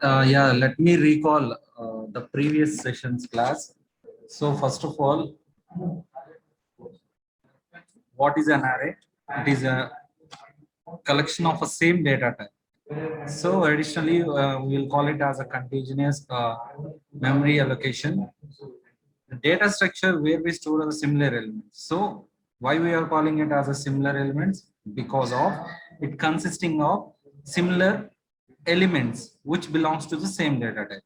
Yeah, let me recall the previous session's class. So first of all, what is an array? It is a collection of a same data type. So additionally, we will call it as a continuous memory allocation. The data structure where we store the similar elements. So why we are calling it as a similar elements? Because of it consisting of similar elements which belongs to the same data type.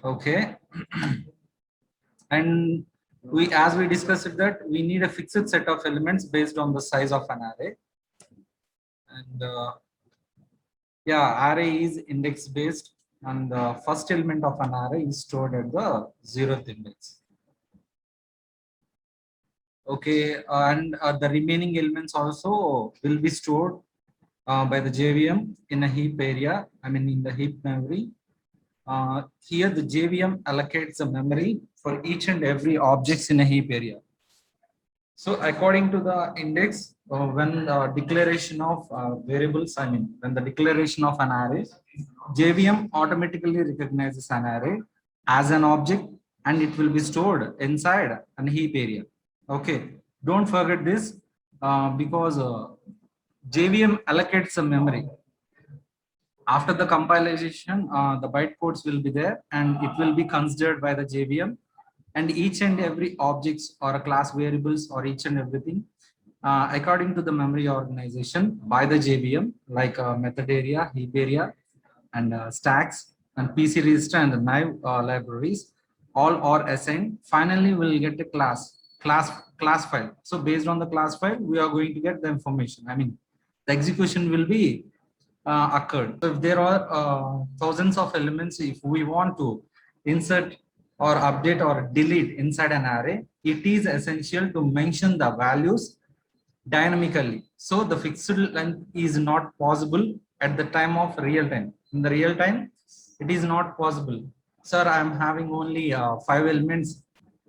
Okay. And we, as we discussed that, we need a fixed set of elements based on the size of an array. And yeah, array is index based, and the first element of an array is stored at the 0th index. Okay, and the remaining elements also will be stored by the JVM in a heap area, I mean in the heap memory. Here the JVM allocates the memory for each and every objects in a heap area. So according to the index, when the declaration of variables, I mean, when the declaration of an array, JVM automatically recognizes an array as an object and it will be stored inside an heap area. Okay, don't forget this because JVM allocates some memory. After the compilation, the bytecodes will be there and it will be considered by the JVM, and each and every objects or a class variables or each and everything according to the memory organization by the JVM, like method area, heap area, and stacks and PC register and the naive libraries, all are assigned. Finally, we'll get a class file. So based on the class file, we are going to get the information. I mean, the execution will be occurred. So if there are thousands of elements, if we want to insert or update or delete inside an array, it is essential to mention the values dynamically. So the fixed length is not possible at the time of real time. In the real time, it is not possible. Sir, I am having only 5 elements,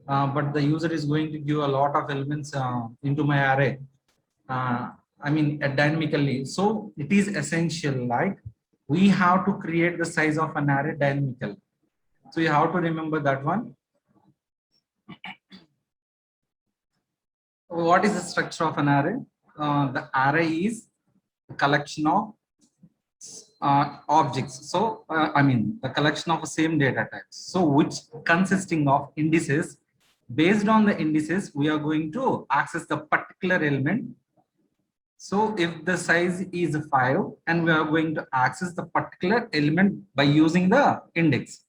but the user is going to give a lot of elements into my array. I mean, dynamically. So it is essential, like we have to create the size of an array dynamically. So you have to remember that one. What is the structure of an array? The array is a collection of objects. So I mean, the collection of the same data types. So which consisting of indices. Based on the indices, we are going to access the particular element. So if the size is 5 and we are going to access the particular element by using the index.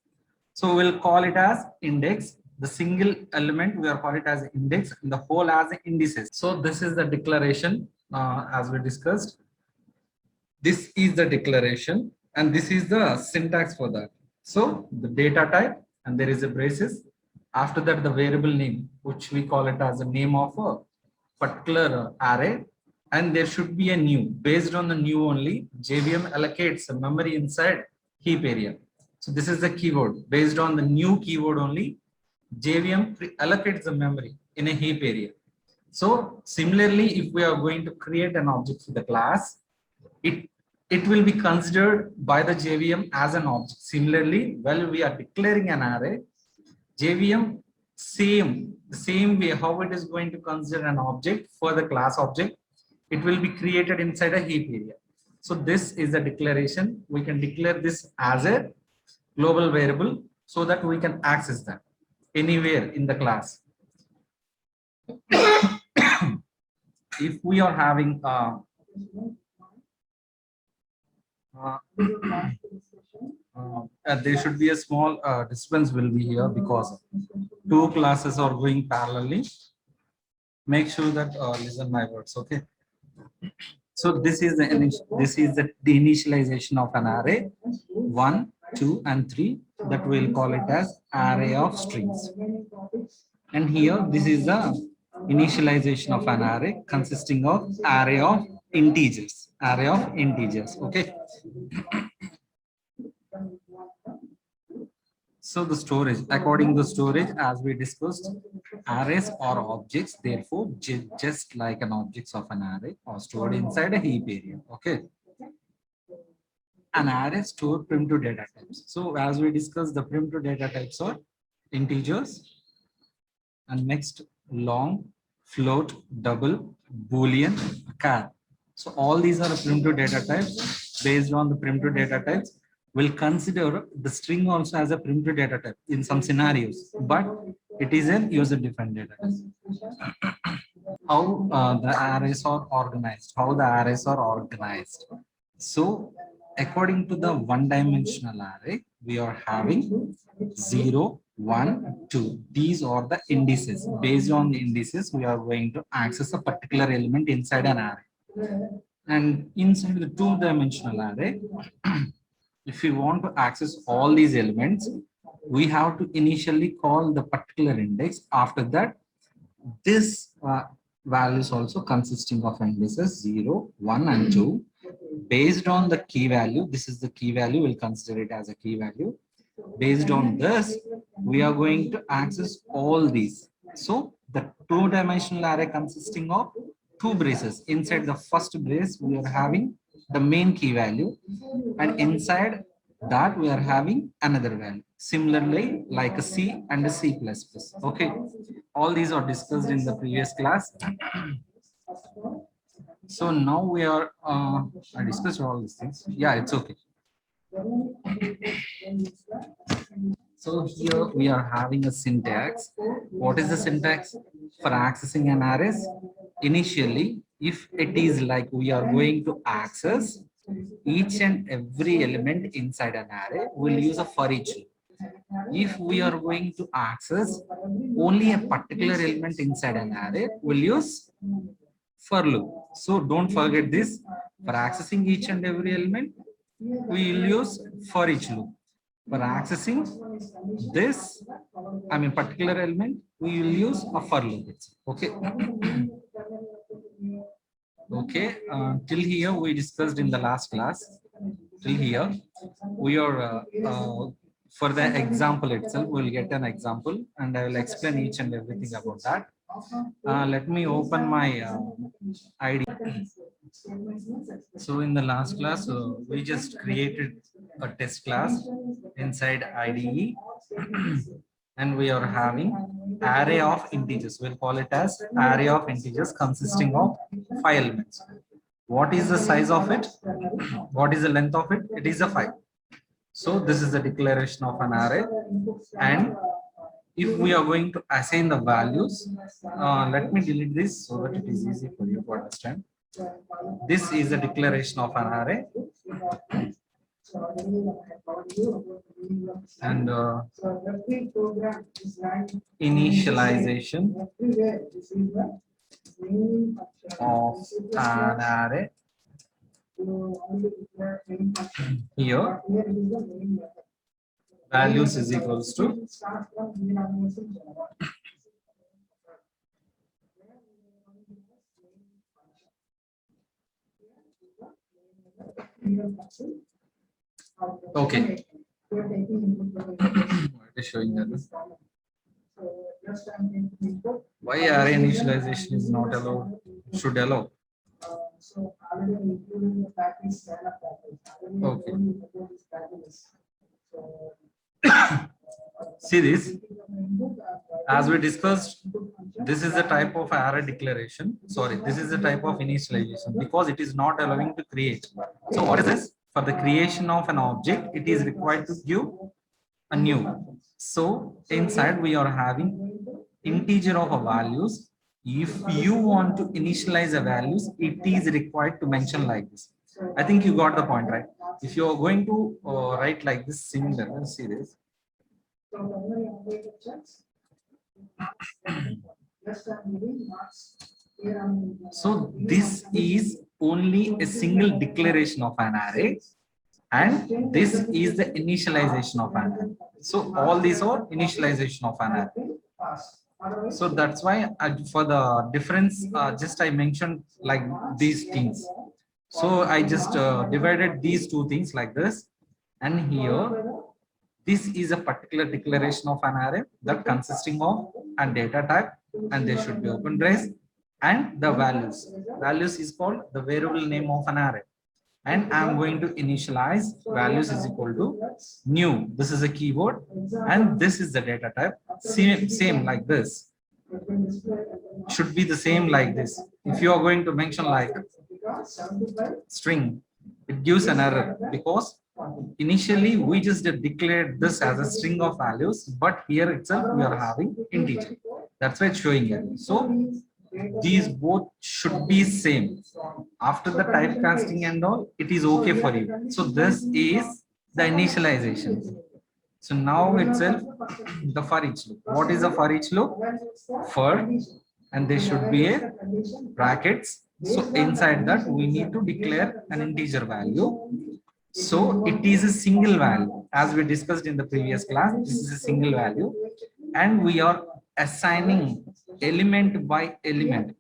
So we'll call it as index. The single element we are call it as index and the whole as indices. So this is the declaration as we discussed. This is the declaration and this is the syntax for that. So the data type and there is a braces. After that, the variable name, which we call it as a name of a particular array, and there should be a new. Based on the new only, JVM allocates a memory inside heap area. So this is the keyword. Based on the new keyword only, JVM allocates the memory in a heap area. So similarly, if we are going to create an object for the class, it will be considered by the JVM as an object. Similarly, while we are declaring an array, JVM the same way how it is going to consider an object for the class object, it will be created inside a heap area. So this is a declaration. We can declare this as a global variable so that we can access that anywhere in the class. If we are having there should be a small disturbance will be here because 2 classes are going parallelly. Make sure that listen my words, okay? So this is the initialization of an array 1, 2, and 3. That we'll call it as array of strings. And here this is the initialization of an array consisting of array of integers. Array of integers. Okay. So the storage, according to storage, as we discussed, arrays are objects, therefore just like an objects of an array are stored inside a heap area. Okay. An array store primitive data type. types. So as we discussed, the primitive data types are integers, and next long, float, double, boolean, char. So all these are primitive data types. Based on the primitive data types, we'll consider the string also as a primitive data type in some scenarios, but it is a user defined data type. How the arrays are organized, so according to the one dimensional array, we are having 0, 1, 2. These are the indices. Based on the indices, we are going to access a particular element inside an array. And inside the two dimensional array, if we want to access all these elements, we have to initially call the particular index. After that, this value is also consisting of indices 0, 1, and 2. Based on the key value, this is the key value, we'll consider it as a key value. Based on this, we are going to access all these. So the two-dimensional array consisting of two braces. Inside the first brace, we are having the main key value, and inside that we are having another value. Similarly, like a C and a C++. Okay, all these are discussed in the previous class. So now we are, I discussed all these things. Yeah, it's okay. So here we are having a syntax. What is the syntax for accessing an array? Initially, if it is like we are going to access each and every element inside an array, we'll use a for each loop. If we are going to access only a particular element inside an array, we'll use for loop. So don't forget this. For accessing each and every element, we will use for each loop. For accessing this, particular element, we will use a for loop. Okay. Okay. Till here we discussed in the last class. Till here, we are for the example itself. We'll get an example, and I will explain each and everything about that. Let me open my ID. So in the last class, we just created a test class inside IDE, and we are having array of integers. We'll call it as array of integers consisting of 5 elements. What is the size of it? What is the length of it? It is a 5. So this is the declaration of an array, and if we are going to assign the values, let me delete this so that it is easy for you to understand. This is the declaration of an array, and initialization of an array. Here, values is equals to okay. What is showing that? Why array initialization is not allowed? Should allow. Okay. See this, as we discussed, this is the type of array declaration. Sorry, this is the type of initialization because it is not allowing to create. So what is this? For the creation of an object, it is required to give a new. So inside we are having integer of a values. If you want to initialize a values, it is required to mention like this. I think you got the point, right? If you are going to write like this, similar, let's see this. So this is only a single declaration of an array, and this is the initialization of an array. So all these are initialization of an array. So that's why for the difference, just I mentioned like these things. So I just divided these two things like this, and here this is a particular declaration of an array that consisting of a data type, and there should be open brace, and the values. Values is called the variable name of an array. and I'm going to initialize values is equal to new. This is a keyword, and this is the data type. Same like this. Should be the same like this. If you are going to mention like string, it gives an error because initially we just declared this as a string of values, but here itself we are having integer. That's why it's showing here. So these both should be same. After the typecasting and all, it is okay for you. So this is the initialization. So now itself the for each loop. What is the for each loop? For, and there should be a brackets. So inside that we need to declare an integer value. So it is a single value. As we discussed in the previous class, this is a single value, and we are assigning element by element,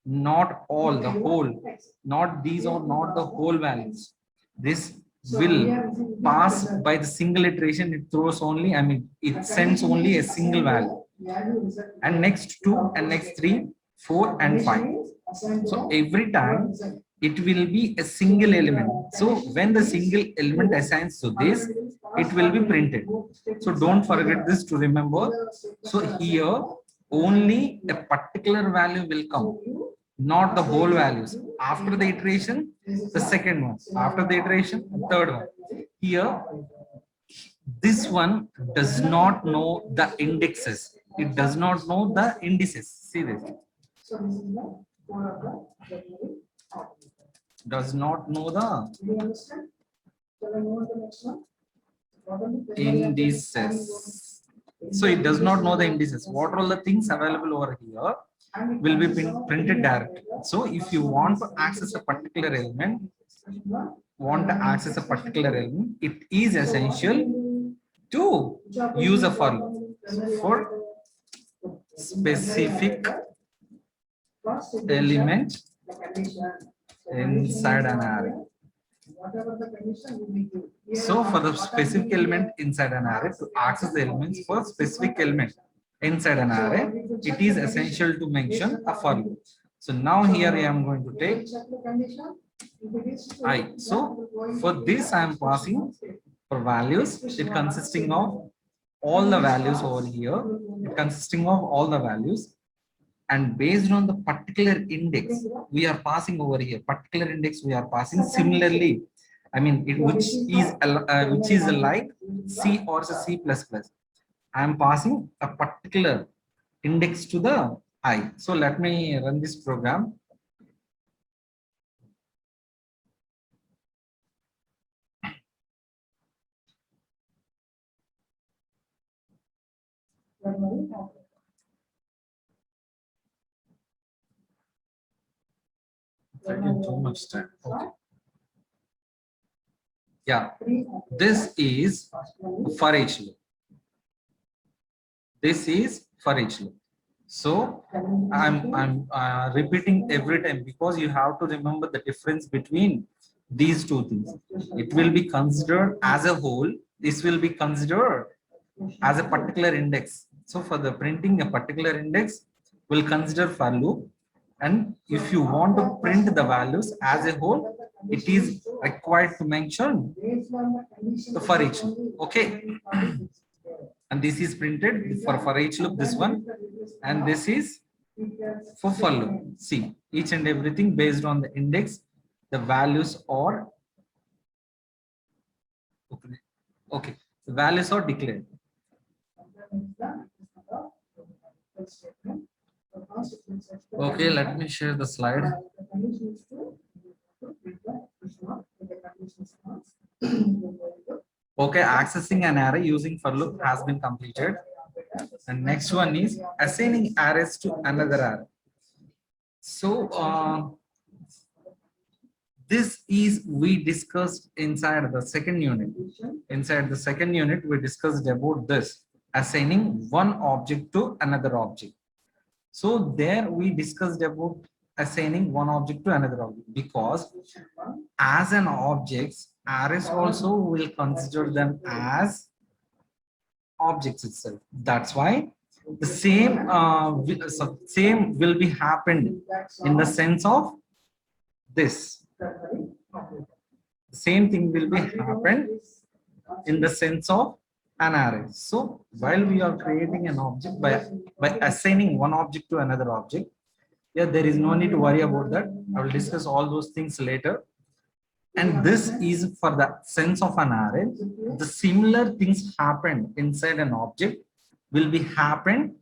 not all, the whole, not these are not the whole values. This will pass by the single iteration. It throws only, I mean, it sends only a single value, and next 2 and next 3, 4 and 5. So every time it will be a single element. So when the single element assigns to this, it will be printed. So don't forget this to remember. So here only a particular value will come, not the whole values. After the iteration, the second one. After the iteration, the third one. Here, this one does not know the indexes. It does not know the indices. See this. Does not know the indices. So it does not know the indices. What are all the things available over here will be printed directly. So if you want to access a particular element, it is essential to use a for loop for specific element inside an array. So for the specific element inside an array, to access the elements for specific element inside an array, it is essential to mention a for loop. So now here I am going to take I. So for this I am passing for values, it consisting of all the values over here, it consisting of all the values, and based on the particular index we are passing over here, particular index we are passing similarly, I mean it, which is like C or C++. I am passing a particular index to the I. So let me run this program. Taking too much time. Okay. Yeah, this is for each loop. This is for each loop. So I'm repeating every time because you have to remember the difference between these two things. It will be considered as a whole. This will be considered as a particular index. So for the printing a particular index, we'll consider for loop. And if you want to print the values as a whole, it is required to mention the for each loop. Okay. And this is printed for each loop, this one, and this is for loop. See, each and everything based on the index, the values are okay. The values are declared. Okay, let me share the slide. Okay, accessing an array using for loop has been completed. And next one is assigning arrays to another array. So this is we discussed inside the second unit. Inside the second unit, we discussed about this, assigning one object to another object. So there we discussed about assigning one object to another object, because as an objects, arrays also will consider them as objects itself. That's why the same will be happened in the sense of this. Same thing will be happen in the sense of an array. So while we are creating an object by assigning one object to another object, yeah, there is no need to worry about that. I will discuss all those things later. And this is for the sense of an array. The similar things happen inside an object will be happen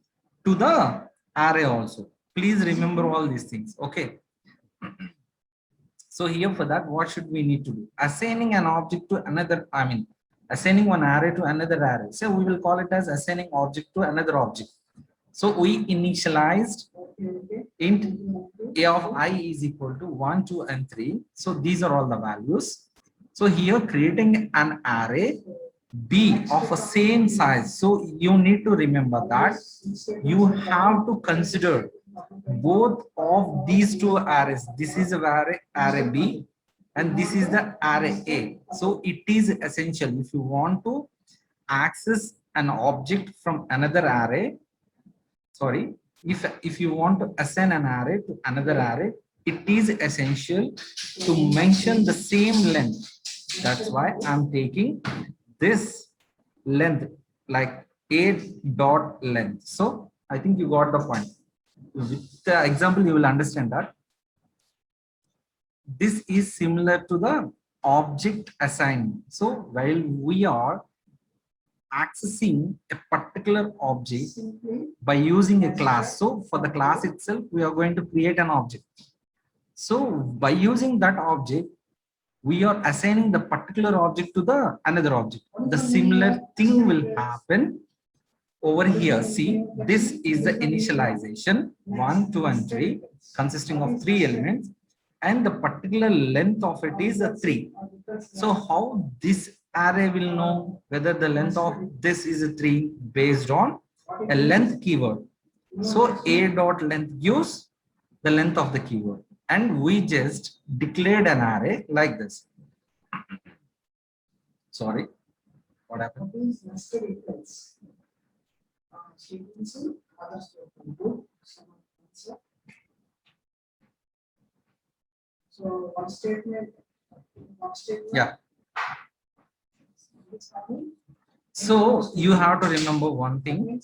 to the array also. Please remember all these things. Okay. So here for that, what should we need to do? Assigning an object to another, assigning one array to another array. So we will call it as assigning object to another object. So we initialized int a of I is equal to 1, 2, and 3. So these are all the values. So here creating an array B of a same size. So you need to remember that you have to consider both of these two arrays. This is array B and this is the array A. So it is essential if you want to access an object from another array. Sorry, if you want to assign an array to another array, it is essential to mention the same length. That's why I'm taking this length like a dot length. So I think you got the point. With the example, you will understand that this is similar to the object assignment. So while we are accessing a particular object by using a class. So for the class itself, we are going to create an object. So by using that object, we are assigning the particular object to the another object. The similar thing will happen over here. See, this is the initialization 1, 2, and 3 consisting of 3 elements, and the particular length of it is a 3. So how this array will know whether the length of this is a 3 based on a length keyword. So a dot length gives the length of the keyword, and we just declared an array like this. Sorry, what happened? So one statement. Yeah. So you have to remember one thing.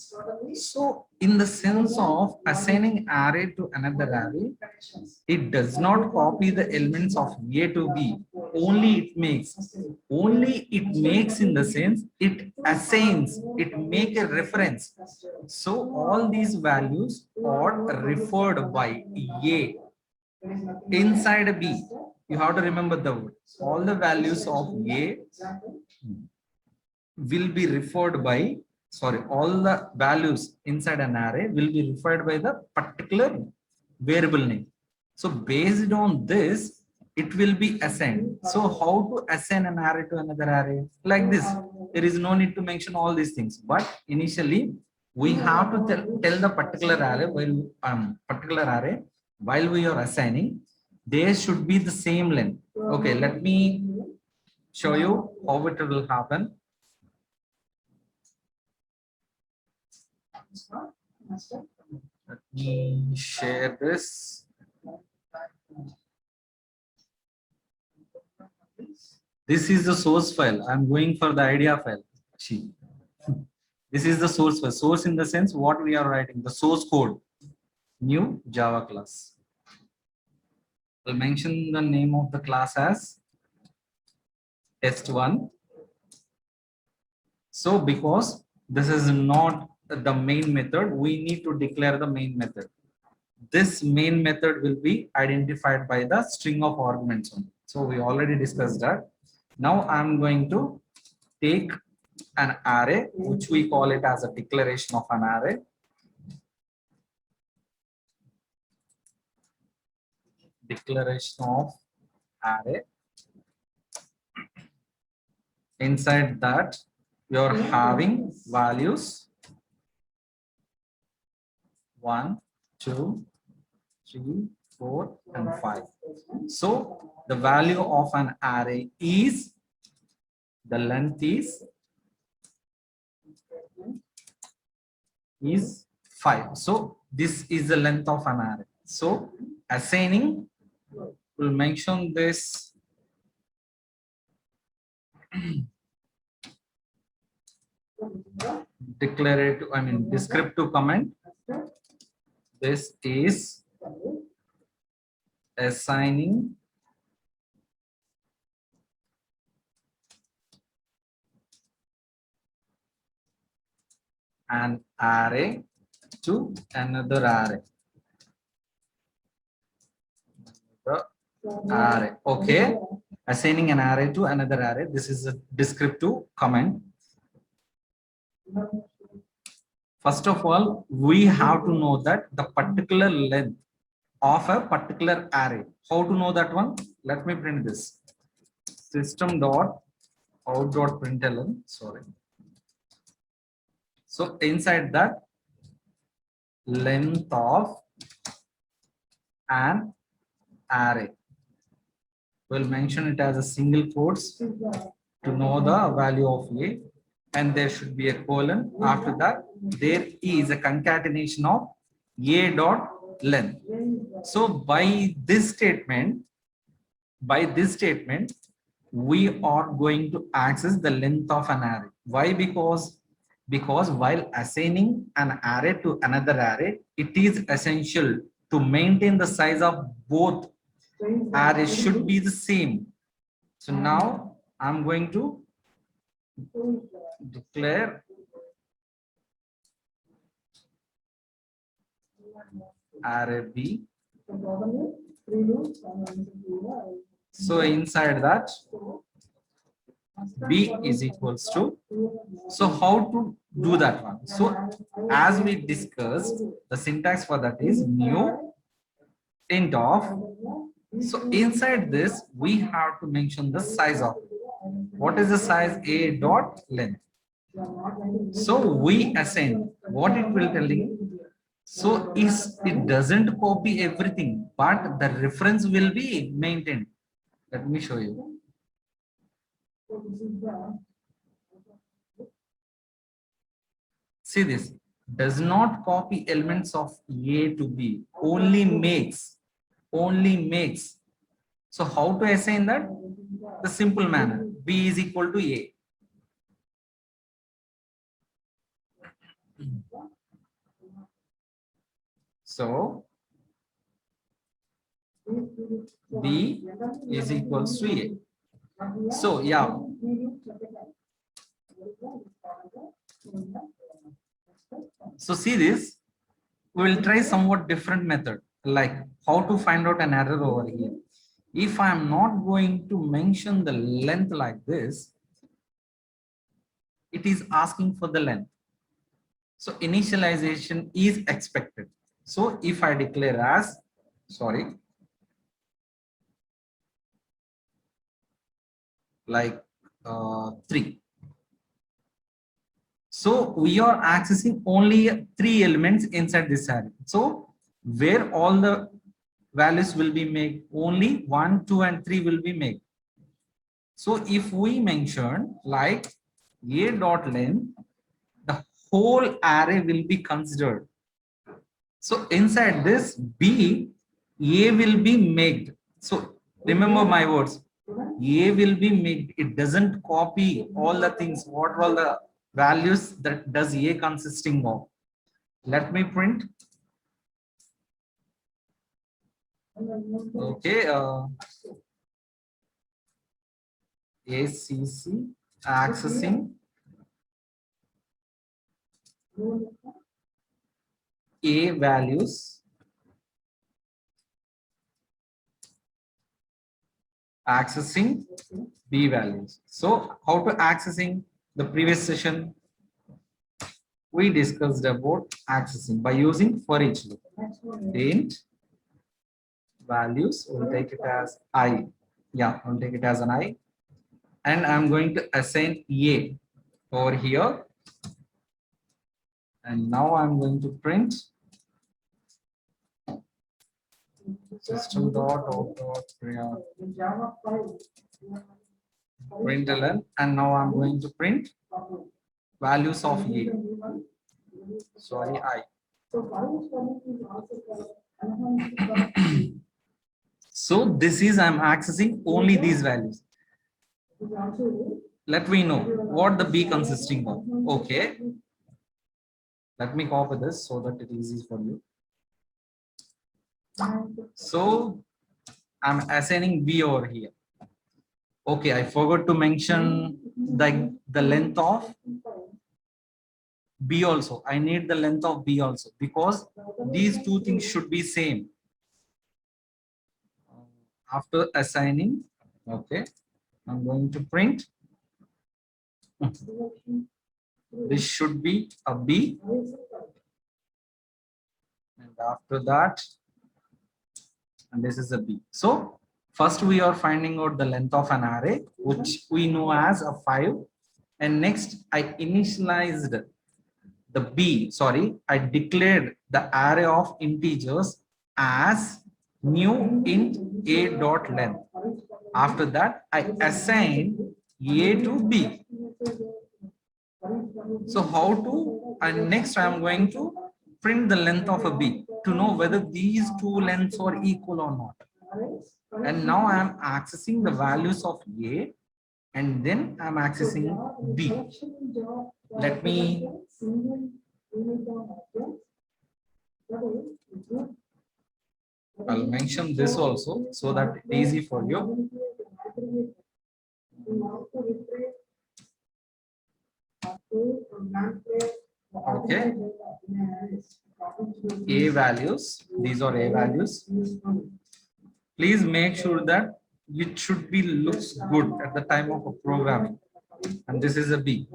So in the sense of assigning array to another array, it does not copy the elements of A to B. Only it makes in the sense it assigns, it make a reference. So all these values are referred by A inside B. You have to remember the word. All the values of A will be referred by, all the values inside an array will be referred by the particular variable name. So based on this, it will be assigned. So how to assign an array to another array? Like this. There is no need to mention all these things. But initially, we have to tell the particular array while we are assigning, there should be the same length. Okay, let me show you how it will happen. Let me share this. This is the source file. I'm going for the idea file. This is the source file. Source in the sense what we are writing, the source code. New Java class. I'll mention the name of the class as test1. So because this is not the main method, we need to declare the main method. This main method will be identified by the string of arguments. So we already discussed that. Now I'm going to take an array, which we call it as a declaration of an array. Declaration of array. Inside that, you're having values 1, 2, 3, 4, and 5. So the value of an array is, the length is 5. So this is the length of an array. So assigning will mention this declarative, I mean descriptive comment. This is assigning an array to another array. Array. Okay. Assigning an array to another array. This is a descriptive comment. First of all, we have to know that the particular length of a particular array. How to know that one? Let me print this. System dot out dot println. Sorry. So inside that, length of an array. We'll mention it as a single quotes to know the value of A, and there should be a colon. After that, there is a concatenation of A dot length. So by this statement, we are going to access the length of an array. Why? Because while assigning an array to another array, it is essential to maintain the size of both arrays should be the same. So now I'm going to declare array B. So inside that, B is equals to, so how to do that one? So as we discussed, the syntax for that is new int of. So inside this, we have to mention the size of. What is the size? A dot length. So we assign what it will tell you. So it doesn't copy everything, but the reference will be maintained. Let me show you. See this, does not copy elements of A to B, only makes. So how to assign that? The simple manner, B is equal to A. So B is equals to A. So yeah. So see this, we will try somewhat different method, like how to find out an error over here. If I am not going to mention the length like this, it is asking for the length. So initialization is expected. So if I declare as, like 3. So we are accessing only 3 elements inside this array. So where all the values will be made, only 1, 2, and 3 will be made. So if we mention like A dot length, the whole array will be considered. So inside this B, A will be made. So remember my words, A will be made. It doesn't copy all the things, what are all the values that does A consisting of. Let me print. Okay, ACC accessing A values, accessing B values. So how to accessing? The previous session we discussed about accessing by using for each loop. Int values, we'll take it as I. Yeah, I'll take it as an I. And I'm going to assign A over here. And now I'm going to print system dot out dot println, and now I'm going to print values of A. Sorry, I. So this is, I'm accessing only these values. let me know what the B consisting of. Okay. Let me copy this so that it is easy for you. So I'm assigning B over here. Okay, I forgot to mention the length of B also. I need the length of B also because these two things should be same. After assigning, okay, I'm going to print. This should be a B. And after that, and this is a B. So first we are finding out the length of an array, which we know as a 5. And next I initialized the B, sorry, I declared the array of integers as new int a dot length. After that, I assign A to B. So how to, and next I am going to print the length of a B to know whether these two lengths are equal or not. And now I am accessing the values of A and then I am accessing B. Let me I'll mention this also so that it's easy for you. Okay. A values, these are A values. Please make sure that it should be looks good at the time of a programming. And this is a B.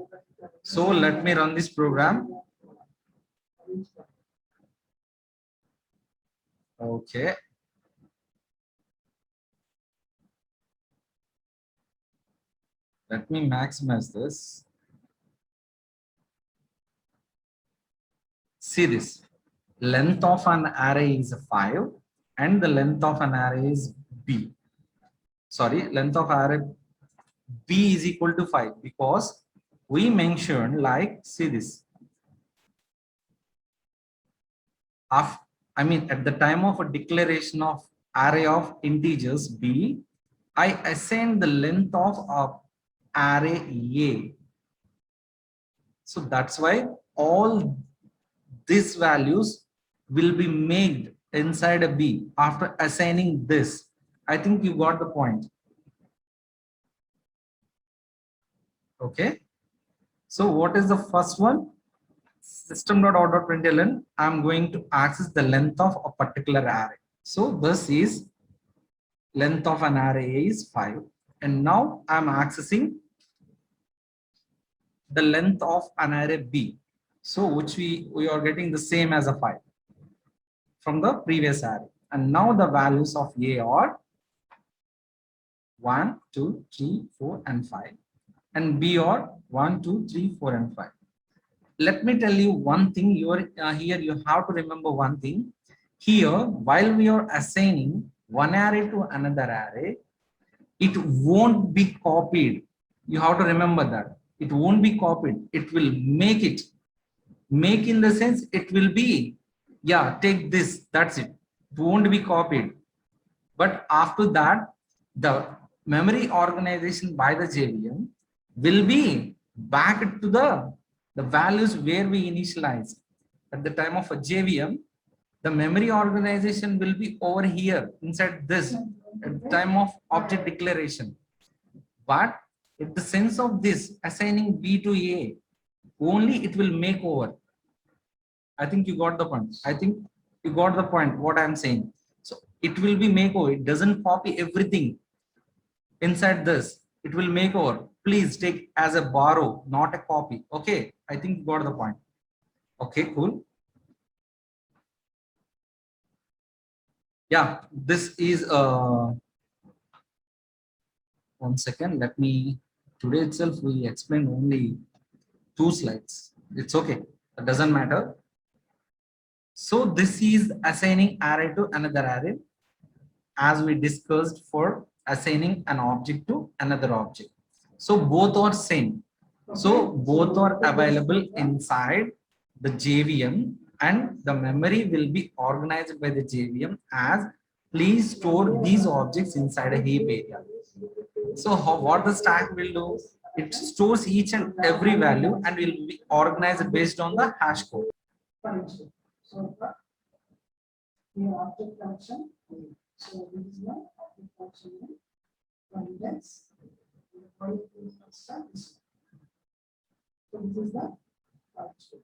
So let me run this program. Okay. Let me maximize this. See this. Length of an array is 5 and the length of an array is B. Sorry, length of array B is equal to 5 because we mentioned, like, see this. At the time of a declaration of array of integers B, I assign the length of array A. So that's why all these values will be made inside a B after assigning this. I think you got the point. Okay. So what is the first one? System.out.println. I'm going to access the length of a particular array. So this is length of an array is 5. And now I'm accessing the length of an array B. So which we are getting the same as a 5 from the previous array. And now the values of A are 1, 2, 3, 4, and 5. And B are 1, 2, 3, 4, and 5. Let me tell you one thing. Here you have to remember one thing. Here, while we are assigning one array to another array, it won't be copied. You have to remember that. It won't be copied. It will make it. Make in the sense it will be, yeah, take this, that's it. It won't be copied. But after that, the memory organization by the JVM will be back to the values where we initialized. At the time of a JVM, the memory organization will be over here inside this at the time of object declaration. But in the sense of this assigning B to A, only it will make over. I think you got the point. I think you got the point what I'm saying. So it will be make over. It doesn't copy everything inside this. It will make over. Please take as a borrow, not a copy. Okay, I think you got the point. Okay, cool. Yeah, this is 1 second. Let me, today itself we explain only 2 slides. It's okay. It doesn't matter. So this is assigning array to another array, as we discussed for assigning an object to another object. So both are same. So both are available inside the JVM, and the memory will be organized by the JVM as please store these objects inside a heap area. So what the stack will do? It stores each and every value and will be organized based on the hash code. Function. So here object function. So this is my object function. Index. So this is the function.